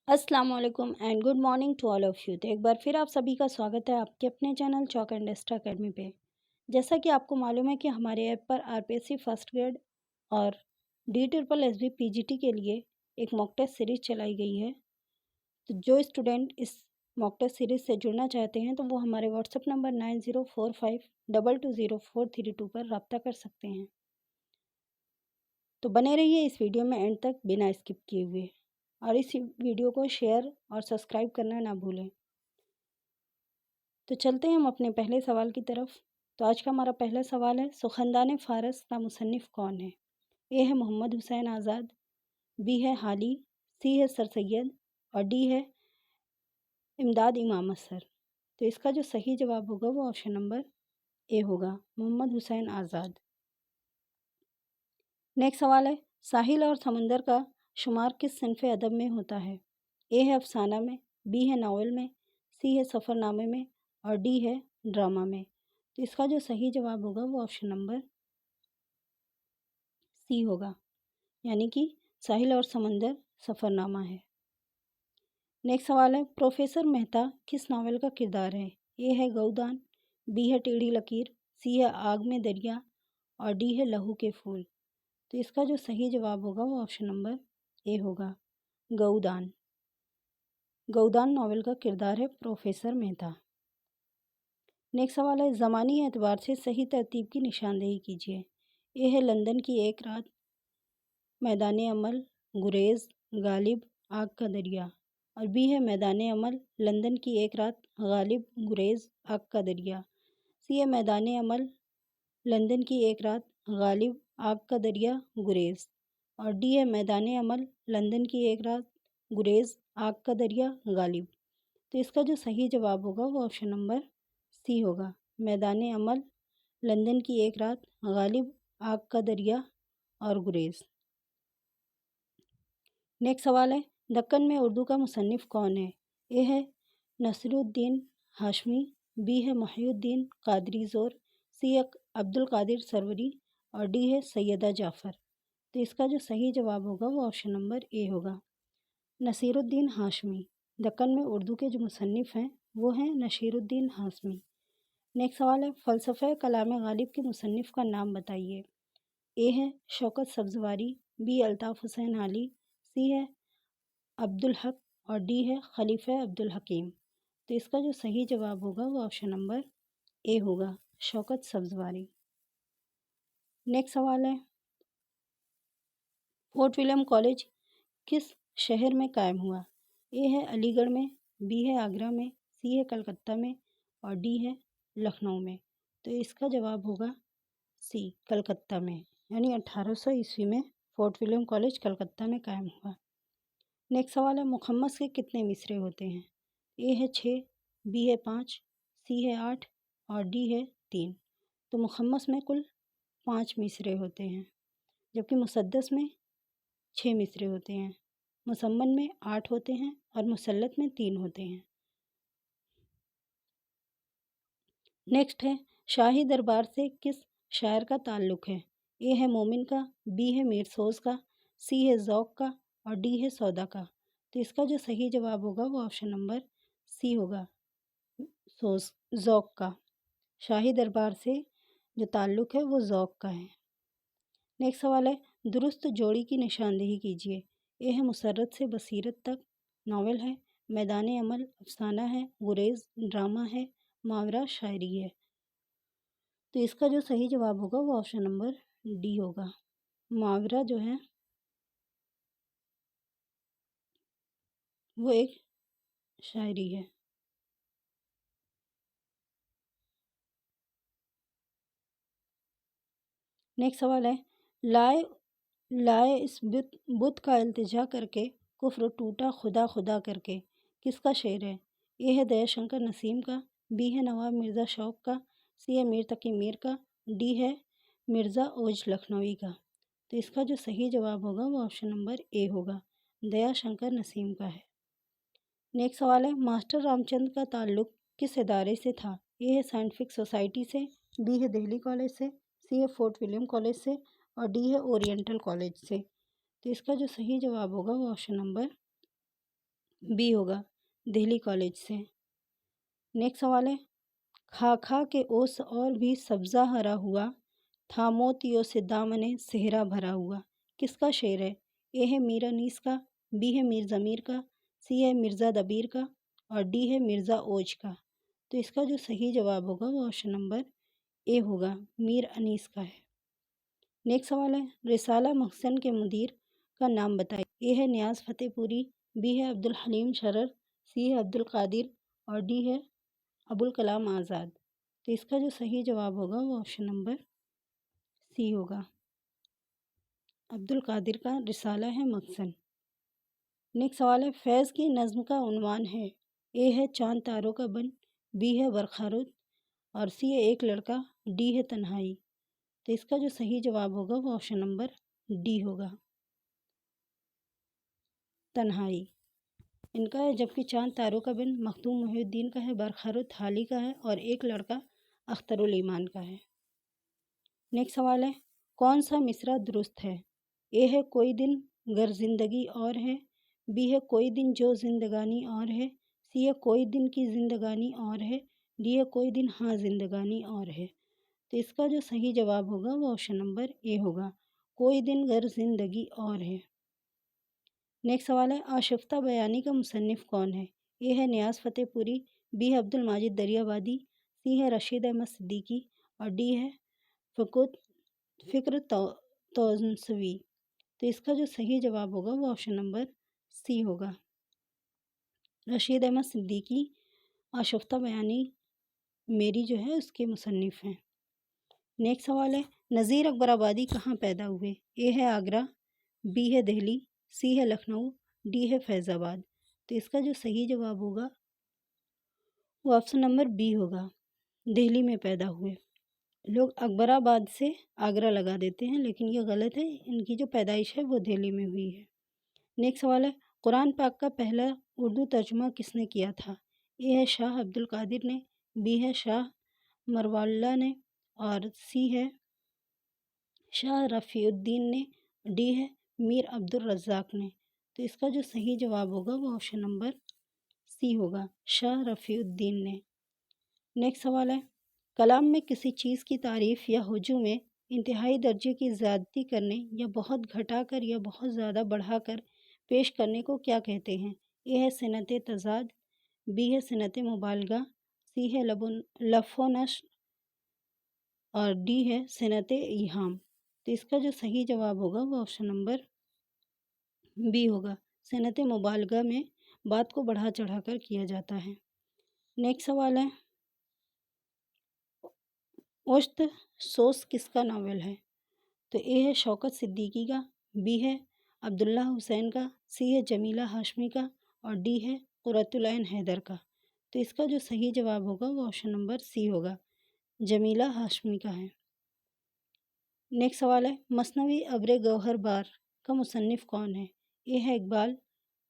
अस्सलाम वालेकुम and good morning to all of you. तो एक बार फिर आप सभी का स्वागत है आपके अपने channel chalk and extra academy पे। जैसा कि आपको मालूम है कि हमारे ऐप पर आरपीएससी फर्स्ट ग्रेड और डी ट्रिपल एसबी पीजीटी के लिए एक मॉक टेस्ट सीरीज़ चलाई गई है। तो जो स्टूडेंट इस मॉक टेस्ट सीरीज़ से जुड़ना चाहते हैं तो वो हमारे व्हाट्सएप नंबर 9045220432 पर रब्ता कर सकते हैं। तो बने रहिए इस वीडियो में एंड तक बिना स्किप किए हुए, और इस वीडियो को शेयर और सब्सक्राइब करना ना भूलें। तो चलते हैं हम अपने पहले सवाल की तरफ। तो आज का हमारा पहला सवाल है, सुखनदान फ़ारस का मुसन्निफ़ कौन है? ए है मोहम्मद हुसैन आज़ाद, बी है हाली, सी है सर सैयद और डी है इमदाद इमाम असर। तो इसका जो सही जवाब होगा वो ऑप्शन नंबर ए होगा, मोहम्मद हुसैन आज़ाद। नेक्स्ट सवाल है, साहिल और समंदर का शुमार किस सिनफ़ अदब में होता है? ए है अफ़साना में, बी है नावल में, सी है सफ़रनामे में और डी है ड्रामा में। तो इसका जो सही जवाब होगा वो ऑप्शन नंबर सी होगा, यानी कि साहिल और समंदर सफ़रनामा है। नेक्स्ट सवाल है, प्रोफेसर मेहता किस नावल का किरदार है? ए है गौदान, बी है टेढ़ी लकीर, सी है आग में दरिया और डी है लहू के फूल। तो इसका जो सही जवाब होगा वो ऑप्शन नंबर ए होगा, गौदान। गौदान नावल का किरदार है प्रोफेसर मेहता। नेक्स्ट सवाल है, ज़मानी एतबार से सही तरतीब की निशानदेही कीजिए। ए है लंदन की एक रात, मैदान अमल, गुरेज, गालिब, आग का दरिया और बी है मैदान अमल, लंदन की एक रात, गालिब, गुरेज, आग का दरिया। सी है मैदान अमल, लंदन की एक रात, गालिब, आग का दरिया, गुरेज और डी है मैदान अमल, लंदन की एक रात, गुरेज, आग का दरिया, गालिब। तो इसका जो सही जवाब होगा वो ऑप्शन नंबर सी होगा, मैदान अमल, लंदन की एक रात, गालिब, आग का दरिया और गुरेज। नेक्स्ट सवाल है, दक्कन में उर्दू का मुसन्निफ़ कौन है? ए है नसीरुद्दीन हाशमी, बी है मुहियुद्दीन कादरी ज़ोर, सी है अब्दुल कादिर सरवरी और डी है सैयदा जाफ़र। तो इसका जो सही जवाब होगा वो ऑप्शन नंबर ए होगा, नसीरुद्दीन हाशमी। दक्कन में उर्दू के जो मुसन्निफ़ हैं वो हैं नसीरुद्दीन हाशमी। नेक्स्ट सवाल है, फ़लसफ़े कलाम गालिब के मुसन्निफ़ का नाम बताइए। ए है शौकत सब्ज़वारी, बी अल्ताफ़ हुसैन आली, सी है अब्दुल हक और डी है खलीफा अब्दुल हकीम। तो इसका जो सही जवाब होगा वो ऑप्शन नंबर ए होगा, शौकत सब्ज़वारी। नेक्स्ट सवाल है, फोर्ट विलियम कॉलेज किस शहर में कायम हुआ? ए है अलीगढ़ में, बी है आगरा में, सी है कलकत्ता में और डी है लखनऊ में। तो इसका जवाब होगा सी, कलकत्ता में, यानी 1800 ईस्वी में फोर्ट विलियम कॉलेज कलकत्ता में कायम हुआ। नेक्स्ट सवाल है, मुखम्मस के कितने मिसरे होते हैं? ए है 6, बी है 5, सी है 8 और डी है 3। तो मुखम्मस में कुल 5 मिसरे होते हैं, जबकि मुसद्दस में 6 मिसरे होते हैं, मुसम्मन में 8 होते हैं और मुसल्लत में 3 होते हैं। नेक्स्ट है, शाही दरबार से किस शायर का ताल्लुक़ है? ए है मोमिन का, बी है मीर सोज़ का, सी है ज़ौक़ का और डी है सौदा का। तो इसका जो सही जवाब होगा वो ऑप्शन नंबर सी होगा, सोज़, ज़ौक़ का। शाही दरबार से जो ताल्लुक़ है वो ज़ौक़ का है। नेक्स्ट सवाल है, दुरुस्त जोड़ी की निशानदेही कीजिए। ए है मुसर्रत से बसीरत तक नावल है, मैदान अमल अफ़साना है, गुरेज़ ड्रामा है, मुहावरा शायरी है। तो इसका जो सही जवाब होगा वो ऑप्शन नंबर डी होगा, मुहावरा जो है वो एक शायरी है। नेक्स्ट सवाल है, लाए लाए इस बुत बुत का इल्तिजा करके कुफ्र टूटा खुदा खुदा करके किसका शेर है? ए है दयाशंकर नसीम का, बी है नवाब मिर्ज़ा शौक़ का, सी है मीर तकी मीर का, डी है मिर्ज़ा ओज लखनवी का। तो इसका जो सही जवाब होगा वो ऑप्शन नंबर ए होगा, दयाशंकर नसीम का है। नेक्स्ट सवाल है, मास्टर रामचंद्र का ताल्लुक़ किस इदारे से था? ए है साइंटिफिक सोसाइटी से, बी है दिल्ली कॉलेज से, सी है फोर्ट विलियम कॉलेज से और डी है ओरिएंटल कॉलेज से। तो इसका जो सही जवाब होगा वो ऑप्शन नंबर बी होगा दिल्ली कॉलेज से। नेक्स्ट सवाल है, खा के ओस और भी सब्ज़ा हरा हुआ, था मोतियों से दामने सेहरा भरा हुआ। किसका शेर है? ए है मीर अनीस का, बी है मीर ज़मीर का, सी है मिर्ज़ा दबीर का और डी है मिर्ज़ा ओज का। तो इसका जो सही जवाब होगा वो ऑप्शन नंबर ए होगा, मीर अनीस का है। नेक्स्ट सवाल है, रिसाला मखज़न के मुदीर का नाम बताइए। ए है नियाज़ फ़तेहपुरी, बी है अब्दुल हलीम शरर, सी है अब्दुल कादिर और डी है अबुल कलाम आज़ाद। तो इसका जो सही जवाब होगा वो ऑप्शन नंबर सी होगा, अब्दुल कादिर का रिसाला है मखज़न। नेक्स्ट सवाल है, फैज़ की नज़्म का उन्वान है। ए है चाँद तारों का बन, बी है बरखा और सी है एक लड़का, डी है तन्हाई। तो इसका जो सही जवाब होगा वो ऑप्शन नंबर डी होगा, तन्हाई इनका है। जबकि चाँद तारों का बिन मखदूम मोहिउद्दीन का है, बरखा हाली का है और एक लड़का अख्तरुल ईमान का है। नेक्स्ट सवाल है, कौन सा मिसरा दुरुस्त है? ए है कोई दिन गर जिंदगी और है, बी है कोई दिन जो जिंदगानी और है, सी है कोई दिन की जिंदगानी और है, डी है कोई दिन हाँ जिंदगानी और है। तो इसका जो सही जवाब होगा वो ऑप्शन नंबर ए होगा, कोई दिन गर जिंदगी और है। नेक्स्ट सवाल है, आशिफ्ता बयानी का मुसन्निफ़ कौन है? ए है नियाज़ फ़तेहपुरी, बी है अब्दुल माजिद दरियाबादी, सी है रशीद अहमद सिद्दीकी और डी है फ़कुत फ़िक्र तौज़नसवी। तो इसका जो सही जवाब होगा वो ऑप्शन नंबर सी होगा, रशीद अहमद सिद्दीकी आशिफ्ता बयानी मेरी जो है उसके मुसन्निफ़ हैं। नेक्स्ट सवाल है, नज़ीर अकबराबादी कहाँ पैदा हुए? ए है आगरा, बी है दिल्ली, सी है लखनऊ, डी है फैज़ाबाद। तो इसका जो सही जवाब होगा वो ऑप्शन नंबर बी होगा, दिल्ली में पैदा हुए। लोग अकबराबाद से आगरा लगा देते हैं लेकिन ये गलत है, इनकी जो पैदाइश है वो दिल्ली में हुई है। नेक्स्ट सवाल है, कुरान पाक का पहला उर्दू तर्जुमा किसने किया था? ए है शाह अब्दुल कादिर ने, बी है शाह मरवाल्ला ने और सी है शाह रफ़ीउद्दीन ने, डी है मीर अब्दुल रज़्ज़ाक़ ने। तो इसका जो सही जवाब होगा वो ऑप्शन नंबर सी होगा, शाह रफ़ीउद्दीन ने। नेक्स्ट सवाल है, कलाम में किसी चीज़ की तारीफ़ या हुजू में इंतहाई दर्जे की ज़्यादती करने या बहुत घटाकर या बहुत ज़्यादा बढ़ाकर पेश करने को क्या कहते हैं? ए है सनत तज़ाद, बी है सनत मुबालगा, सी है लफ़ो नश्र और डी है सनत ईहाम। तो इसका जो सही जवाब होगा वो ऑप्शन नंबर बी होगा, सनत मुबालगा में बात को बढ़ा चढ़ाकर किया जाता है। नेक्स्ट सवाल है, उश्त सोस किसका नावल है? तो ए है शौकत सिद्दीकी का, बी है अब्दुल्ला हुसैन का, सी है जमीला हाशमी का और डी है कुर्रतुल ऐन हैदर का। तो इसका जो सही जवाब होगा वो ऑप्शन नंबर सी होगा, जमीला हाशमी का है। नेक्स्ट सवाल है, मसनवी अब्र गौहर बार का मुसन्निफ़ कौन है? ए है इकबाल,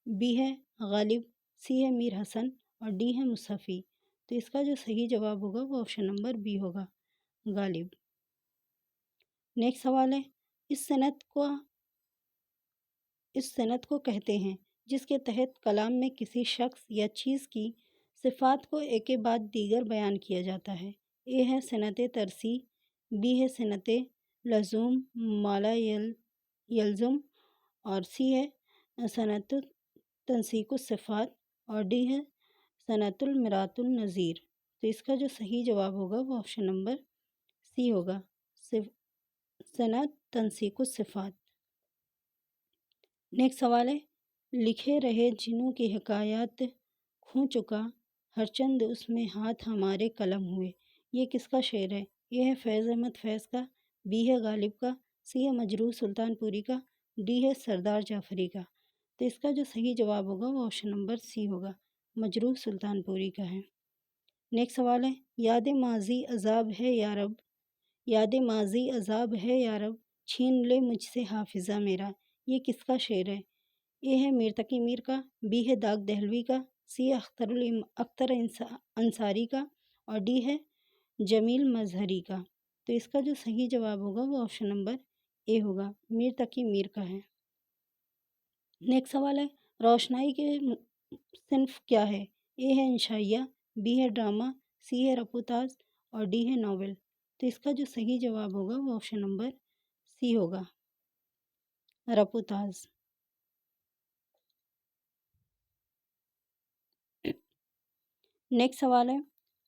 बी है गालिब, सी है मीर हसन और डी है मुसफ़ी। तो इसका जो सही जवाब होगा वो ऑप्शन नंबर बी होगा, गालिब। नेक्स्ट सवाल है, इस सनत को कहते हैं जिसके तहत कलाम में किसी शख्स या चीज़ की सिफ़ात को एक के बाद दीगर बयान किया जाता है। ए है सनत तरसी, बी है सनत लज़ूम माला यलज़ुम और सी है सनत तनसीकुस सिफ़ात और डी है सनतुल मिरातुल नज़ीर। तो इसका जो सही जवाब होगा वो ऑप्शन नंबर सी होगा, सनत तनसीकुस सिफ़ात। नेक्स्ट सवाल है, लिखे रहे जिन्हों की हिकायत खो चुका हर चंद उसमें हाथ हमारे कलम हुए। ये किसका शेर है? ये है फैज़ अहमद फैज़ का, बी है गालिब का, सी है मजरूह सुल्तानपुरी का, डी है सरदार जाफरी का। तो इसका जो सही जवाब होगा वो ऑप्शन नंबर सी होगा, मजरूह सुल्तानपुरी का है। नेक्स्ट सवाल है, याद माजी अजाब है यारब, याद माजी अजाब है यारब, छीन ले मुझसे हाफिज़ा मेरा। ये किसका शेर है? ए है मीर तकी मीर का, बी है दाग दहलवी का, सी है अख्तर अंसारी का और डी है जमील मजहरी का। तो इसका जो सही जवाब होगा वो ऑप्शन नंबर ए होगा, मीर तकी मीर का है। नेक्स्ट सवाल है, रोशनाई के صنف کیا ہے؟ اے ہے انشائیہ، بی ہے ڈرامہ، سی ہے رپوتاز اور ڈی ہے ناول۔ تو اس کا جو صحیح جواب ہوگا وہ آپشن نمبر سی ہوگا، رپوتاز۔ نیکسٹ سوال ہے،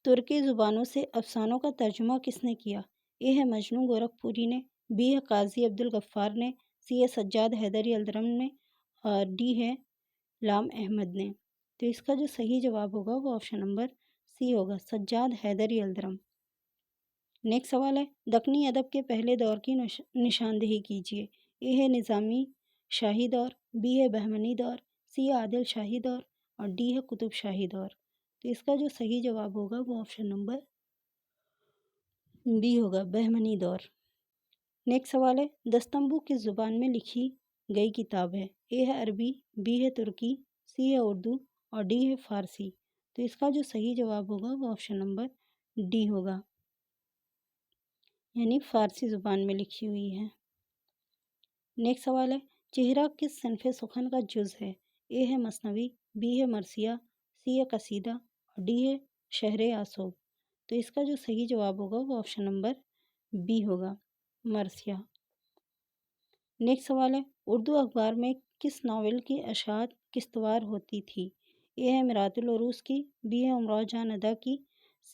ترکی زبانوں سے افسانوں کا ترجمہ کس نے کیا؟ اے ہے مجنو گورکھ پوری نے، بی ہے قاضی عبدالغفار نے، سی ہے سجاد حیدری الدرم نے اور ڈی ہے لام احمد نے۔ تو اس کا جو صحیح جواب ہوگا وہ آپشن نمبر سی ہوگا، سجاد حیدری الدرم۔ نیکسٹ سوال ہے، دکنی ادب کے پہلے دور کی نشاندہی کیجیے۔ اے ہے نظامی شاہی دور، بی ہے بہمنی دور، سی ہے عادل شاہی دور اور ڈی ہے قطب شاہی دور۔ تو اس کا جو صحیح جواب ہوگا وہ آپشن نمبر بی ہوگا، بہمنی دور۔ نیکسٹ سوال ہے، دستمبو کس زبان میں لکھی گئی کتاب ہے؟ اے ہے عربی، بی ہے ترکی، سی ہے اردو اور ڈی ہے فارسی۔ تو اس کا جو صحیح جواب ہوگا وہ آپشن نمبر ڈی ہوگا، یعنی فارسی زبان میں لکھی ہوئی ہے۔ نیکسٹ سوال ہے، چہرہ کس صنف سخن کا جز ہے؟ اے ہے مثنوی، بی ہے مرثیہ، سی ہے قصیدہ اور ڈی ہے شہر آسوب۔ تو اس کا جو صحیح جواب ہوگا وہ آپشن نمبر بی ہوگا، مرثیہ۔ نیکسٹ سوال ہے، اردو اخبار میں کس ناول کی اشاعت قسطوار ہوتی تھی؟ اے ہے میرات العروس کی، بی ہے امراؤ جان ادا کی،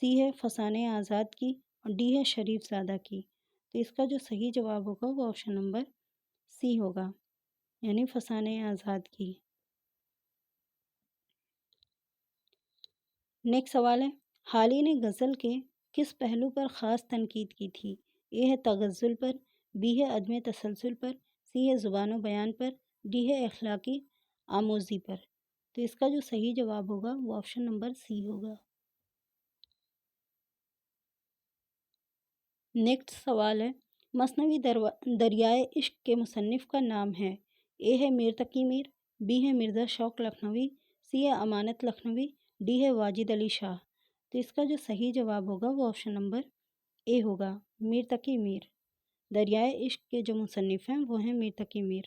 سی ہے فسانہ آزاد کی اور ڈی ہے شریف زادہ کی۔ تو اس کا جو صحیح جواب ہوگا وہ آپشن نمبر سی ہوگا، یعنی فسانہ آزاد کی۔ نیکسٹ سوال ہے، حالی نے غزل کے کس پہلو پر خاص تنقید کی تھی؟ اے ہے تغزل پر، بی ہے عدم تسلسل پر، سی ہے زبان و بیان پر، ڈی ہے اخلاقی آموزی پر۔ تو اس کا جو صحیح جواب ہوگا وہ آپشن نمبر سی ہوگا۔ نیکسٹ سوال ہے، مثنوی دریائے عشق کے مصنف کا نام ہے؟ اے ہے میر تقی میر، بی ہے مرزا شوق لکھنوی، سی ہے امانت لکھنوی، ڈی ہے واجد علی شاہ۔ تو اس کا جو صحیح جواب ہوگا وہ آپشن نمبر اے ہوگا، میر تقی میر۔ دریائے عشق کے جو مصنف ہیں وہ ہیں میر تقی میر۔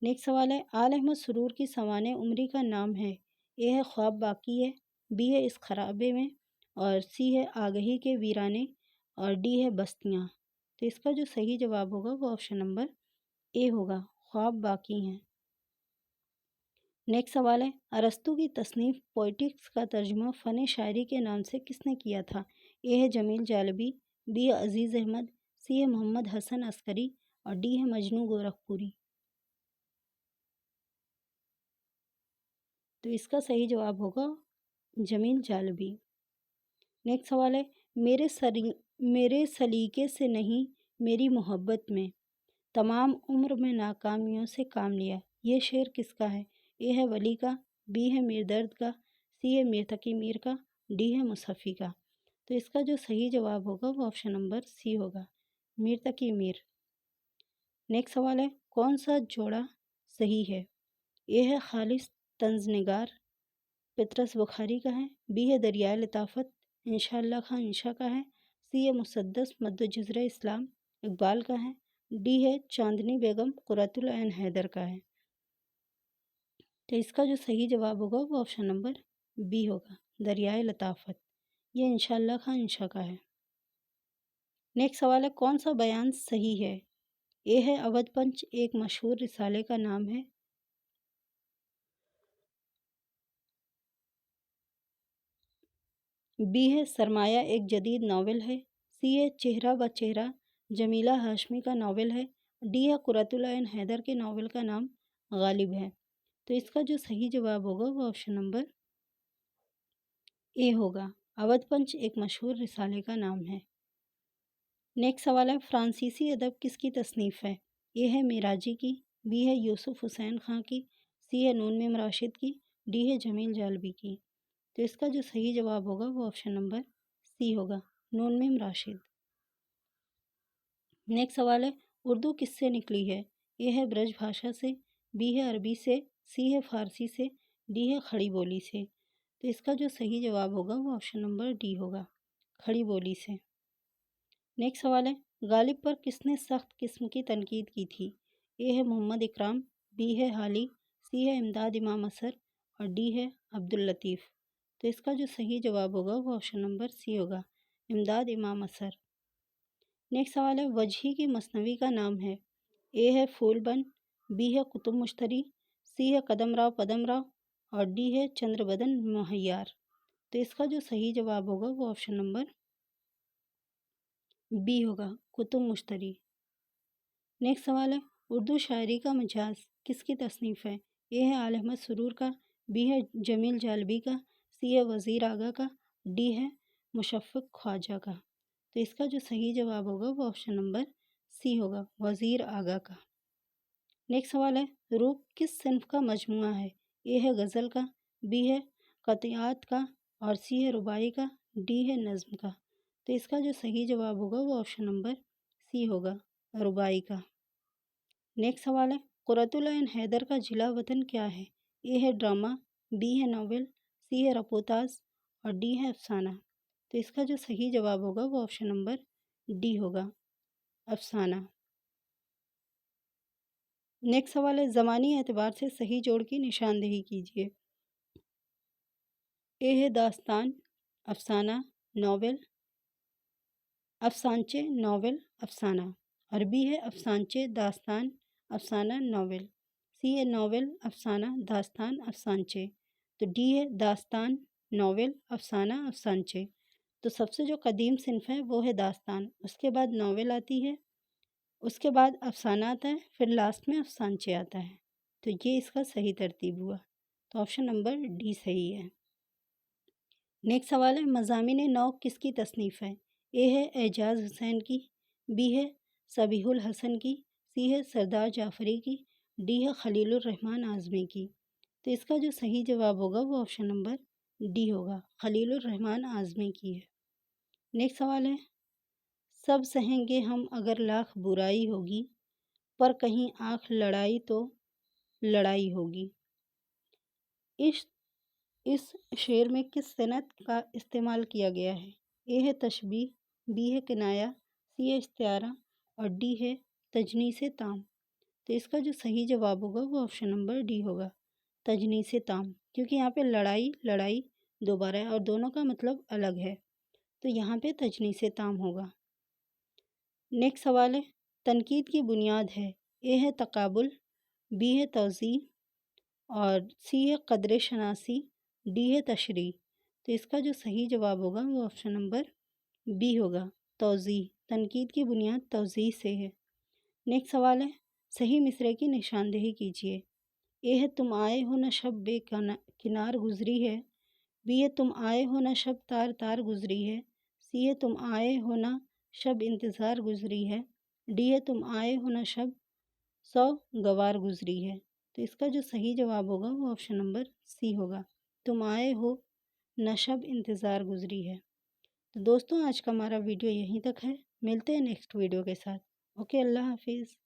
نیکسٹ سوال ہے، آل احمد سرور کی سوانح عمری کا نام ہے؟ اے ہے خواب باقی ہے، بی ہے اس خرابے میں اور سی ہے آگہی کے ویرانے اور ڈی ہے بستیاں۔ تو اس کا جو صحیح جواب ہوگا وہ آپشن نمبر اے ہوگا، خواب باقی ہیں۔ نیکسٹ سوال ہے، ارسطو کی تصنیف پوئٹکس کا ترجمہ فن شاعری کے نام سے کس نے کیا تھا؟ اے ہے جمیل جالبی، بی ہے عزیز احمد، سی ہے محمد حسن عسکری اور ڈی ہے مجنو گورکھ پوری۔ تو اس کا صحیح جواب ہوگا جمیل جالبی۔ نیکسٹ سوال ہے، میرے سلیقے سے نہیں میری محبت میں تمام عمر میں ناکامیوں سے کام لیا، یہ شعر کس کا ہے؟ اے ہے ولی کا، بی ہے میر درد کا، سی ہے میر تقی میر کا، ڈی ہے مصفی کا۔ تو اس کا جو صحیح جواب ہوگا وہ آپشن نمبر سی ہوگا، میر تقی میر۔ نیکسٹ سوال ہے، کون سا جوڑا صحیح ہے؟ اے ہے خالص طنز نگار، پطرس بخاری کا ہے، بی ہے دریائے لطافت، انشاءاللہ خان انشا کا ہے، سی ہے مسدس مد جزر اسلام، اقبال کا ہے، ڈی ہے چاندنی بیگم قرۃ العین حیدر کا ہے۔ تو اس کا جو صحیح جواب ہوگا وہ آپشن نمبر بی ہوگا، دریائے لطافت، یہ انشاءاللہ خان انشا کا ہے۔ نیکسٹ سوال ہے، کون سا بیان صحیح ہے؟ اے ہے اودھ پنچ ایک مشہور رسالے کا نام ہے، بی ہے سرمایہ ایک جدید ناول ہے، سی ہے چہرہ بہ چہرہ جمیلہ ہاشمی کا ناول ہے، ڈی ہے قرۃ العین حیدر کے ناول کا نام غالب ہے۔ تو اس کا جو صحیح جواب ہوگا وہ آپشن نمبر اے ہوگا، اودھ پنچ ایک مشہور رسالے کا نام ہے۔ نیکسٹ سوال ہے، فرانسیسی ادب کس کی تصنیف ہے؟ اے ہے معراجی کی، بی ہے یوسف حسین خان کی، سی ہے نون میم راشد کی، ڈی ہے جمیل جالبی کی۔ تو اس کا جو صحیح جواب ہوگا وہ آپشن نمبر سی ہوگا، نون میم راشد۔ نیکسٹ سوال ہے، اردو کس سے نکلی ہے؟ اے ہے برج بھاشا سے، بی ہے عربی سے، سی ہے فارسی سے، ڈی ہے کھڑی بولی سے۔ تو اس کا جو صحیح جواب ہوگا وہ آپشن نمبر ڈی ہوگا، کھڑی بولی سے۔ نیکسٹ سوال ہے، غالب پر کس نے سخت قسم کی تنقید کی تھی؟ اے ہے محمد اکرام، بی ہے حالی، سی ہے امداد امام اثر اور ڈی ہے عبداللطیف۔ تو اس کا جو صحیح جواب ہوگا وہ آپشن نمبر سی ہوگا، امداد امام اثر۔ نیکسٹ سوال ہے وجہی کی مثنوی کا نام ہے، اے ہے پھول بن، بی ہے قطب مشتری، سی ہے قدم راؤ پدم راؤ اور ڈی ہے چندر بدن مہیار۔ تو اس کا جو صحیح جواب ہوگا وہ آپشن نمبر بی ہوگا، قطب مشتری۔ نیکسٹ سوال ہے اردو شاعری کا مجاز کس کی تصنیف ہے، اے ہے آل احمد سرور کا، بی ہے جمیل جالبی کا، سی ہے وزیر آغا کا، ڈی ہے مشفق خواجہ کا۔ تو اس کا جو صحیح جواب ہوگا وہ آپشن نمبر سی ہوگا، وزیر آغا کا۔ نیکسٹ سوال ہے روپ کس صنف کا مجموعہ ہے، اے ہے غزل کا، بی ہے قطعات کا اور سی ہے رباعی کا، ڈی ہے نظم کا۔ تو اس کا جو صحیح جواب ہوگا وہ آپشن نمبر سی ہوگا، رباعی کا۔ نیکسٹ سوال ہے قرۃ العین حیدر کا جلا وطن کیا ہے، اے ہے ڈرامہ، بی ہے ناول، سی ہے رپوتاس اور ڈی ہے افسانہ۔ تو اس کا جو صحیح جواب ہوگا وہ آپشن نمبر ڈی ہوگا، افسانہ۔ نیکسٹ سوال ہے زمانی اعتبار سے صحیح جوڑ کی نشاندہی کیجیے، اے ہے داستان، افسانہ، ناول، افسانچے، ناول، افسانہ اور بی ہے افسانچے، داستان، افسانہ، ناول، سی ہے ناول، افسانہ، داستان، افسانچے۔ تو ڈی ہے داستان، ناول، افسانہ، افسانچے۔ تو سب سے جو قدیم صنف ہے وہ ہے داستان، اس کے بعد ناول آتی ہے، اس کے بعد افسانہ آتا ہے، پھر لاسٹ میں افسانچے آتا ہے۔ تو یہ اس کا صحیح ترتیب ہوا، تو آپشن نمبر ڈی صحیح ہے۔ نیکسٹ سوال ہے مضامین نو کس کی تصنیف ہے، اے ہے اعجاز حسین کی، بی ہے صبیح الحسن کی، سی ہے سردار جعفری کی، ڈی ہے خلیل الرحمن اعظمی کی۔ تو اس کا جو صحیح جواب ہوگا وہ آپشن نمبر ڈی ہوگا، خلیل الرحمن اعظمی کی ہے۔ نیکسٹ سوال ہے سب سہیں گے ہم اگر لاکھ برائی ہوگی، پر کہیں آنکھ لڑائی تو لڑائی ہوگی۔ اس شعر میں کس صنعت کا استعمال کیا گیا ہے، اے ہے تشبیہ، بی ہے کنایا، سی ہے استعارہ اور ڈی ہے تجنیس تام۔ تو اس کا جو صحیح جواب ہوگا وہ آپشن نمبر ڈی ہوگا، تجنیس تام، کیونکہ یہاں پہ لڑائی لڑائی دوبارہ ہے اور دونوں کا مطلب الگ ہے، تو یہاں پہ تجنیس تام ہوگا۔ نیکسٹ سوال ہے تنقید کی بنیاد ہے، اے ہے تقابل، بی ہے توضیح اور سی ہے قدر شناسی، ڈی ہے تشریح۔ تو اس کا جو صحیح جواب ہوگا وہ آپشن نمبر بی ہوگا، توضیح، تنقید کی بنیاد توضیح سے ہے۔ نیکسٹ سوال ہے صحیح مصرعے کی نشاندہی کیجیے، اے ہے تم آئے ہو نہ شب بے کنار گزری ہے، بی ہے تم آئے ہو نہ شب تار تار گزری ہے، سی ہے تم آئے ہو نہ شب انتظار گزری ہے، ڈی ہے تم آئے ہو نہ شب سو گوار گزری ہے۔ تو اس کا جو صحیح جواب ہوگا وہ آپشن نمبر سی ہوگا، تم آئے ہو نہ شب انتظار گزری ہے۔ تو دوستوں آج کا ہمارا ویڈیو یہیں تک ہے، ملتے ہیں نیکسٹ ویڈیو کے ساتھ۔ اوکے، اللہ حافظ۔